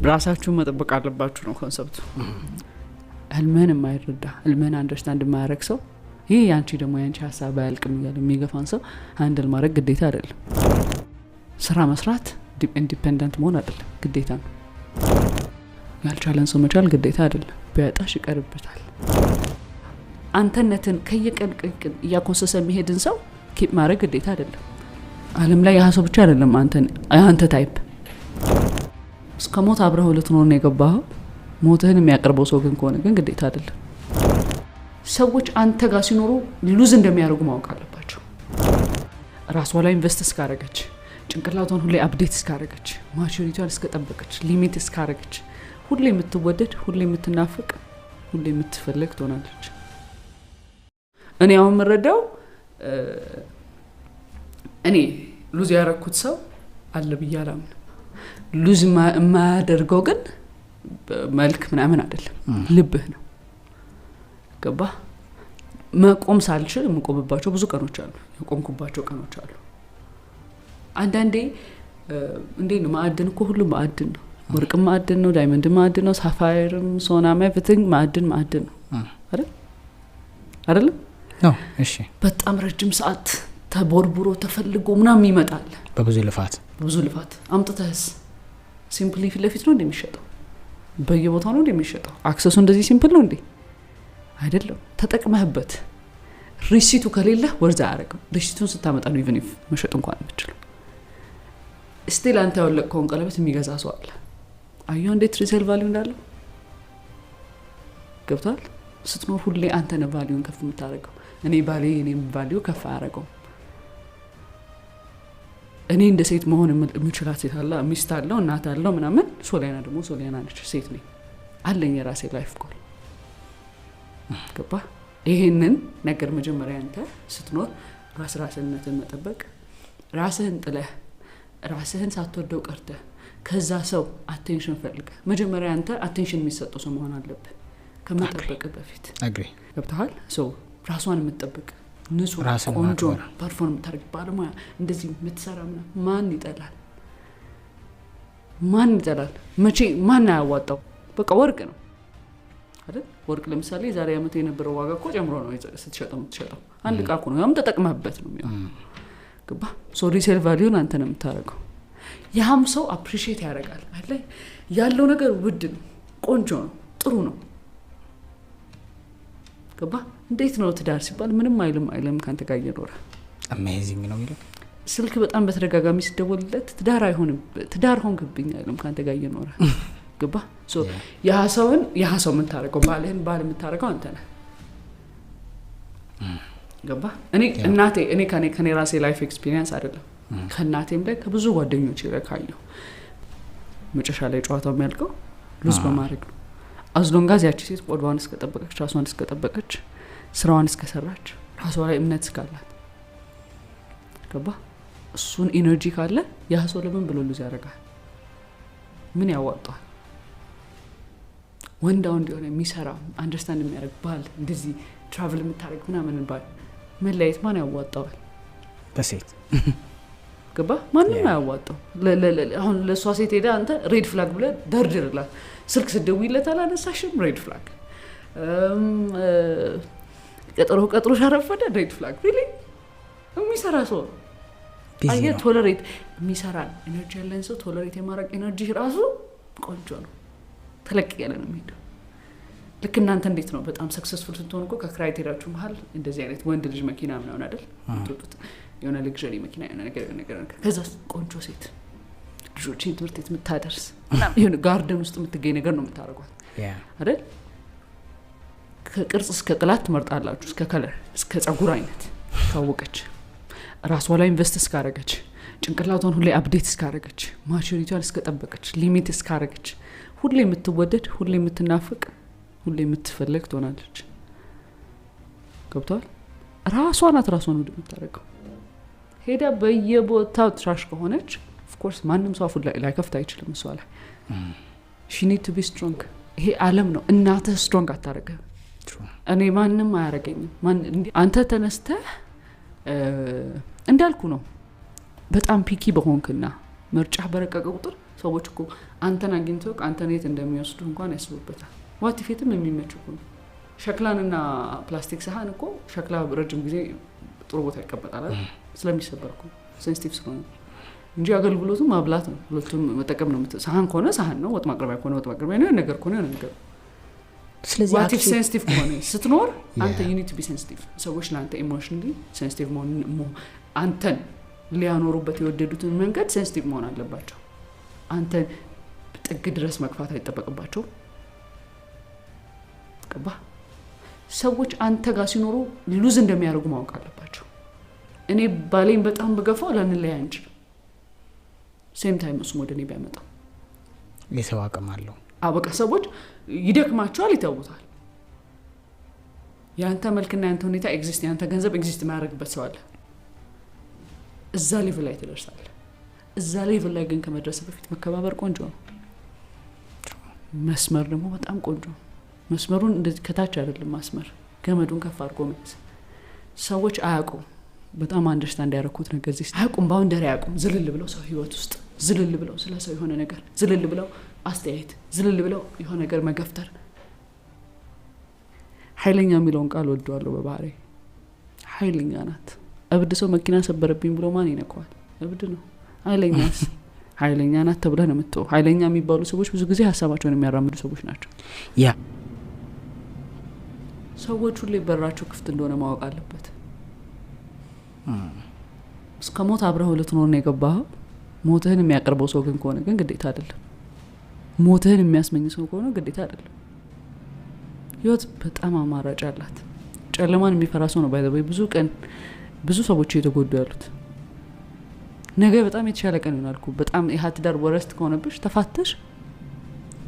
ራሳችሁን መጠበቅ አለባችሁ ነው ኮንሰፕቱ። ህልምህን የማይረዳ ህልምህን አንደርስታንድ የማያረግ ሰው ይሄ ያንቺ ደግሞ ያንቺ ሀሳብ አያልቅም እያለ የሚገፋን ሰው ሃንድል ማድረግ ግዴታ አይደለም። ስራ መስራት ኢንዲፔንደንት መሆን አይደለም ግዴታ ነው። ያልቻለን ሰው መቻል ግዴታ አይደለም። ቢያጣሽ ይቀርብታል። አንተነትን ከየቀን እያኮሰሰ የሚሄድን ሰው ኪፕ ማድረግ ግዴታ አይደለም። ዓለም ላይ ያ ሰው ብቻ አይደለም አንተ ታይፕ እስከ ሞት አብረው ልትኖር ነው የገባው። ሞትህን የሚያቀርበው ሰው ግን ከሆነ ግን ግዴታ አይደለም። ሰዎች አንተ ጋር ሲኖሩ ሉዝ እንደሚያደርጉ ማወቅ አለባቸው። ራሷ ላይ ኢንቨስት እስካረገች ጭንቅላቷን ሁሌ አፕዴት እስካረገች ማቹሪቲዋን እስከጠበቀች ሊሚት እስካረገች ሁሌ የምትወደድ ሁሌ የምትናፍቅ ሁሌ የምትፈልግ ትሆናለች። እኔ አሁን መረዳው እኔ ሉዝ ያረኩት ሰው አለ ብያላም ሉዝ ማያደርገው ግን መልክ ምናምን አይደለም ልብህ ነው። ገባ መቆም ሳልችል የምቆምባቸው ብዙ ቀኖች አሉ። የቆምኩባቸው ቀኖች አሉ። አንዳንዴ እንዴ ነው ማዕድን እኮ ሁሉ ማዕድን ነው። ወርቅ ማዕድን ነው፣ ዳይመንድ ማዕድን ነው፣ ሳፋየርም ሶናም ኤቭሪቲንግ ማዕድን ነው አይደል? ነው። እሺ በጣም ረጅም ሰዓት ተቦርቡሮ ተፈልጎ ምናምን ይመጣል። በብዙ ልፋት አምጥተህስ ሲምፕሊ ፊት ለፊት ነው እንደሚሸጠው በየቦታው ነው እንደሚሸጠው። አክሰሱ እንደዚህ ሲምፕል ነው እንዴ? አይደለም። ተጠቅመህበት ሪሲቱ ከሌለ ወርዛ አያረግም። ሪሲቱን ስታመጣ ነው ኢቭን ኢፍ መሸጥ እንኳን የምትችለው። ስቲል አንተ ያወለቅከውን ቀለበት የሚገዛ ሰው አለ። አየሁ እንዴት ሪሴል ቫልዩ እንዳለው ገብቷል። ስትኖር ሁሌ አንተ ነህ ቫልዩን ከፍ የምታደርገው። እኔ ቫልዩ ከፍ አያረገውም። እኔ እንደ ሴት መሆን የምችላት ሴት አለ፣ ሚስት አለው፣ እናት አለው ምናምን። ሶሊያና ደግሞ ሶሊያና ነች፣ ሴት ነኝ አለኝ የራሴ ላይፍ ጎል። ገባ? ይሄንን ነገር መጀመሪያ አንተ ስትኖር ራስህነትን መጠበቅ፣ ራስህን ጥለህ ራስህን ሳትወደው ቀርተህ ከዛ ሰው አቴንሽን ፈልገህ መጀመሪያ አንተ አቴንሽን የሚሰጠው ሰው መሆን አለብህ ከመጠበቅ በፊት። ገብተሃል? ሰው ራሷን የምትጠብቅ ንጹህ ቆንጆ ፐርፎርም የምታደርግ ባለሙያ እንደዚህ የምትሰራ ማን ይጠላል? መቼ ማን አያዋጣው? በቃ ወርቅ ነው አይደል? ወርቅ ለምሳሌ ዛሬ አመት የነበረው ዋጋ እኮ ጨምሮ ነው ስትሸጠው አንድ ዕቃ እኮ ነው ያም ተጠቅመህበት ነው የሚሆነው። ገባ? ሶ ሪሴል ቫልዩን አንተ ነው የምታደርገው። ያም ሰው አፕሪሺየት ያደርጋል አይደል? ያለው ነገር ውድ ነው፣ ቆንጆ ነው፣ ጥሩ ነው። ገባ? እንዴት ነው ትዳር ሲባል ምንም አይልም ካንተ ጋር እየኖረ አሜዚንግ ነው የሚለው። ስልክ በጣም በተደጋጋሚ ሲደወልለት ትዳር አይሆንም ትዳር ሆንክብኝ አይልም ካንተ ጋር እየኖረ። ገባ? ሶ ያ ሰው ምን ታረጋው? ባልህን የምታረጋው አንተ ነህ። ገባ? እኔ ከኔ ራሴ ላይፍ ኤክስፒሪየንስ አይደለም ከእናቴም ላይ ከብዙ ጓደኞቼ ላይ ካየሁ መጨረሻ ላይ ጨዋታው የሚያልቀው ሉዝ በማድረግ ነው። አዝሎንጋዝ ያቺ ሴት ቆዳዋን እስከጠበቀች ራሷን እስከጠበቀች ስራዋን እስከሰራች ራሷ ላይ እምነት እስካላት ገባ? እሱን ኢነርጂ ካለ ያ ሰው ለምን ብሎ ሉዝ ያደርጋል? ምን ያዋጣል? ወንዳው እንዲሆነ የሚሰራ አንደርስታንድ የሚያደርግ ባል እንደዚህ ትራቨል የምታደርግ ምናምን ባል መለያየት ማን ያዋጣዋል? በሴት ገባ? ማንም አያዋጣው። አሁን ለሷ ሴት ሄዳ አንተ ሬድ ፍላግ ብለህ ደርድርላት። ስልክ ስትደውይለት አላነሳሽም፣ ሬድ ፍላግ። ቀጥሮ ሻረፈደ፣ ሬድ ፍላግ። ሪሊ የሚሰራ ሰው አየህ፣ ቶለሬት የሚሰራ ኤነርጂ ያለን ሰው ቶለሬት የማድረግ ኤነርጂ ራሱ ቆንጆ ነው። ተለቅ ያለ ነው የሚሄደው። ልክ እናንተ እንዴት ነው በጣም ሰክሰስፉል ስትሆኑ እኮ ከክራይቴሪያችሁ መሀል እንደዚህ አይነት ወንድ ልጅ መኪና ምናምን አይደል ትወጡት የሆነ ሌክዠሪ መኪና የሆነ ነገር ከዛ ቆንጆ ሴት ልጆችን ትምህርት ቤት የምታደርስ የሆነ ጋርደን ውስጥ የምትገኝ ነገር ነው የምታደርጓት አይደል? ከቅርጽ እስከ ቅላት ትመርጣላችሁ፣ እስከ ከለር እስከ ጸጉር አይነት ታወቀች። ራሷ ላይ ኢንቨስት እስካረገች ጭንቅላቷን ሁሌ አፕዴት እስካረገች ማቹሪቲዋን እስከጠበቀች ሊሚት እስካረገች ሁሌ የምትወደድ ሁሌ የምትናፍቅ ሁሌ የምትፈልግ ትሆናለች። ገብቷል? ራሷን ወደ የምታደርገው ሄዳ በየቦታው ትራሽ ከሆነች ኦፍ ኮርስ ማንም ሰው አፉን ላይ ከፍታ አይችልም እሷ ላይ። she need to be strong። ይሄ ዓለም ነው። እናትህ ስትሮንግ አታረገም። እኔ ማንም አያረገኝም። አንተ ተነስተህ እንዳልኩ ነው በጣም ፒኪ በሆንክና ምርጫ በረቀቀ ቁጥር ሰዎች እኮ አንተን አግኝተው አንተን የት እንደሚወስዱ እንኳን ያስቡበታል። ዋት ፊትም የሚመች እኮ ነው። ሸክላንና ፕላስቲክ ሳህን እኮ ሸክላ ረጅም ጊዜ ጥሩ ቦታ ይቀመጣል ስለሚሰበር እኮ ሴንሲቲቭ ስለሆነ እንጂ አገልግሎቱ ማብላት ነው። ሁለቱም መጠቀም ነው። ሳህን ከሆነ ሳህን ነው፣ ወጥ ማቅረቢያ ከሆነ ወጥ ማቅረቢያ ነው፣ ነገር ከሆነ ነገር። ስለዚህ ዋት ኢፍ ሴንሲቲቭ ከሆነ ስትኖር አንተ you need to be sensitive። ሰዎች ለአንተ ኢሞሽናሊ ሴንሲቲቭ መሆን አንተን ሊያኖሩበት የወደዱትን መንገድ ሴንሲቲቭ መሆን አለባቸው። አንተን ጥግ ድረስ መግፋት አይጠበቅባቸው። ገባ? ሰዎች አንተ ጋር ሲኖሩ ሉዝ እንደሚያደርጉ ማወቅ አለባቸው። እኔ ባሌን በጣም በገፋው ለንለያ እንጂ ሴም ታይም እሱ ወደ እኔ ቢያመጣው ሊሰው አቅም አለው። በቃ ሰዎች ይደክማቸዋል፣ ይተውታል። ያንተ መልክና ያንተ ሁኔታ ኤግዚስት ያንተ ገንዘብ ኤግዚስት ማያደርግበት ሰው አለ። እዛ ሌቭል ላይ ትደርሳለህ። እዛ ሌቭል ላይ ግን ከመድረስ በፊት መከባበር ቆንጆ ነው። መስመር ደግሞ በጣም ቆንጆ ነው። መስመሩን እንደዚህ ከታች አይደለም ማስመር፣ ገመዱን ከፍ አድርጎ መያዝ። ሰዎች አያውቁም። በጣም አንደርስታንድ ያደረኩት ነገር እዚህ አያውቁም፣ ባውንደሪ አያውቁም። ዝልል ብለው ሰው ህይወት ውስጥ ዝልል ብለው ስለ ሰው የሆነ ነገር ዝልል ብለው አስተያየት ዝልል ብለው የሆነ ነገር መገፍተር። ኃይለኛ የሚለውን ቃል ወደዋለሁ በባህሪ። ኃይለኛ ናት። እብድ ሰው መኪና ሰበረብኝ ብሎ ማን ይነካዋል? እብድ ነው። ኃይለኛስ ኃይለኛ ናት ተብለህ ነው የምትተው። ኃይለኛ የሚባሉ ሰዎች ብዙ ጊዜ ሀሳባቸውን የሚያራምዱ ሰዎች ናቸው። ያ ሰዎች ሁሌ በራቸው ክፍት እንደሆነ ማወቅ አለበት። እስከ ሞት አብረህ ልትኖር ነው የገባኸው። ሞትህን የሚያቀርበው ሰው ግን ከሆነ ግን ግዴታ አይደለም። ሞትህን የሚያስመኝ ሰው ከሆነ ግዴታ አይደለም። ህይወት በጣም አማራጭ አላት። ጨለማን የሚፈራ ሰው ነው ባይዘው ብዙ ቀን ብዙ ሰዎች እየተጎዱ ያሉት። ነገ በጣም የተሻለ ቀን ይሆናል እኮ። በጣም የሀትዳር ወረስት ከሆነብሽ ተፋተሽ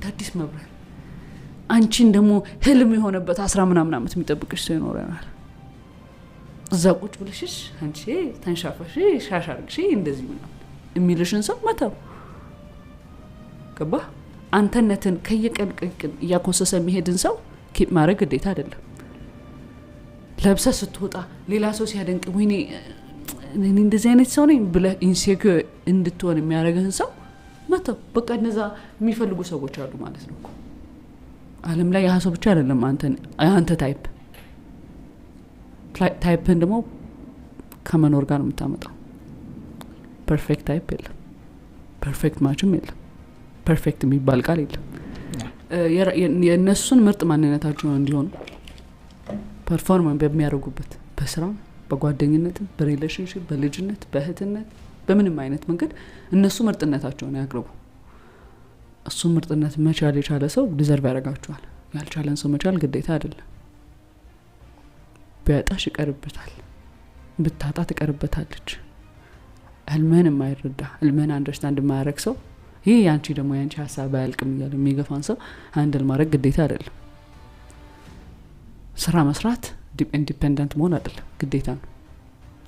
አዲስ መብራት አንቺን ደግሞ ህልም የሆነበት 10 ምናምን አመት የሚጠብቅሽ ሰው ይኖራል። እዛ ቁጭ ብለሽሽ አንቺ ተንሻፈሽ ሻሻርግሽ እንደዚህ ምናምን የሚልሽን ሰው መተው። ገባ? አንተነትን ከየቀን እያኮሰሰ የሚሄድን ሰው ኪፕ ማድረግ ግዴታ አይደለም። ለብሰ ስትወጣ ሌላ ሰው ሲያደንቅ ወይኔ እኔ እንደዚህ አይነት ሰው ነኝ ብለህ ኢንሴኩር እንድትሆን የሚያደርግህን ሰው መተው። በቃ እነዛ የሚፈልጉ ሰዎች አሉ ማለት ነው እኮ ዓለም ላይ። ያ ሰው ብቻ አይደለም አንተ ታይፕን ደግሞ ከመኖር ጋር ነው የምታመጣው። ፐርፌክት ታይፕ የለም፣ ፐርፌክት ማችም የለም፣ ፐርፌክት የሚባል ቃል የለም። የእነሱን ምርጥ ማንነታቸውን እንዲሆኑ ፐርፎርማንስ በሚያደርጉበት በስራ በጓደኝነት በሪሌሽንሺፕ በልጅነት በእህትነት በምንም አይነት መንገድ እነሱ ምርጥነታቸውን ያቅርቡ። እሱ ምርጥነት መቻል የቻለ ሰው ዲዘርቭ ያደርጋቸዋል። ያልቻለን ሰው መቻል ግዴታ አይደለም። ቢያጣሽ ይቀርበታል፣ ብታጣ ትቀርበታለች። ህልምህን የማይረዳ ህልምህን አንደርስታንድ የማያደርግ ሰው ይህ ያንቺ ደግሞ ያንቺ ሀሳብ አያልቅም እያለ የሚገፋን ሰው ሃንድል ማድረግ ግዴታ አይደለም። ስራ መስራት ኢንዲፔንደንት መሆን አይደለም፣ ግዴታ ነው።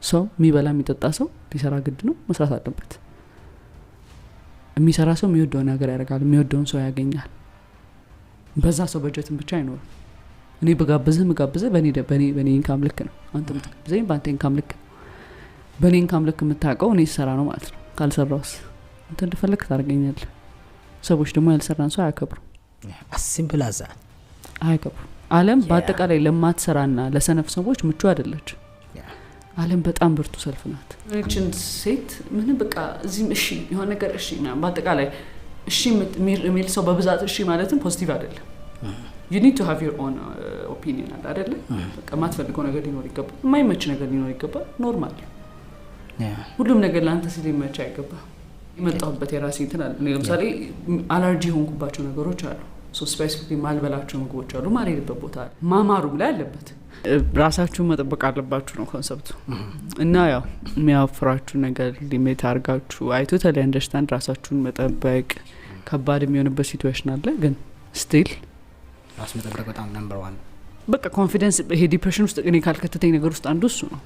ሰው የሚበላ የሚጠጣ ሰው ሊሰራ ግድ ነው፣ መስራት አለበት። የሚሰራ ሰው የሚወደውን ነገር ያደርጋል፣ የሚወደውን ሰው ያገኛል። በዛ ሰው በጀትን ብቻ አይኖርም። እኔ በጋብዝህ በኔ ኢንካም ልክ ነው፣ አንተ ምትጋብዘኝ በአንተ ኢንካም ልክ ነው። በኔ ኢንካም ልክ የምታውቀው እኔ ስሰራ ነው ማለት ነው። ካልሰራውስ አንተ እንደፈለክ ታደርገኛለህ። ሰዎች ደግሞ ያልሰራን ሰው አያከብሩ። ሲምፕል አዛ አያከብሩ። ዓለም በአጠቃላይ ለማትሰራና ለሰነፍ ሰዎች ምቹ አይደለች። ዓለም በጣም ብርቱ ሰልፍ ናት። እቺን ሴት ምን በቃ እዚህም እሺ የሆነ ነገር እሺ እና በአጠቃላይ እሺ የሚል ሰው በብዛት እሺ ማለትም ፖዚቲቭ አይደለም። you need to have your own opinion አይደለ? በቃ ማትፈልገው ነገር ሊኖር ይገባል፣ የማይመች ነገር ሊኖር ይገባል። ኖርማል ሁሉም ነገር ለአንተ ሲመች አይገባም። የመጣሁበት የራሴ እንትን አለ። ለምሳሌ አለርጂ ሆንኩባቸው ነገሮች አሉ። ሶ ስፔሲፊክሊ ማልበላቸው ምግቦች አሉ። ማልሄድበት ቦታ አለ። ማማሩም ላይ አለበት። ራሳችሁን መጠበቅ አለባችሁ ነው ኮንሰፕቱ። እና ያው የሚያወፍራችሁ ነገር ሊሚት አድርጋችሁ አይቶ ተለይ አንደርስታንድ ራሳችሁን መጠበቅ ከባድ የሚሆንበት ሲቹዌሽን አለ። ግን ስቲል ራስ መጠበቅ በጣም ነምበር 1 በቃ ኮንፊደንስ። ይሄ ዲፕሬሽን ውስጥ እኔ ካልከተተኝ ነገር ውስጥ አንዱ እሱ ነው።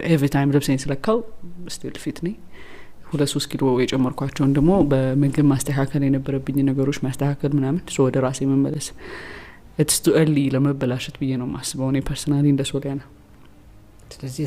ኤቭሪ ታይም ልብሴን ስለካው ስቲል ፊት ነኝ። 2-3 ኪሎ የጨመርኳቸውን ደግሞ በምግብ ማስተካከል የነበረብኝ ነገሮች ማስተካከል ምናምን ወደ ራሴ መመለስ it's too early ለመበላሸት ብዬ ነው ማስበው እኔ ፐርሰናሊ እንደ ሶሊያና። ስለዚህ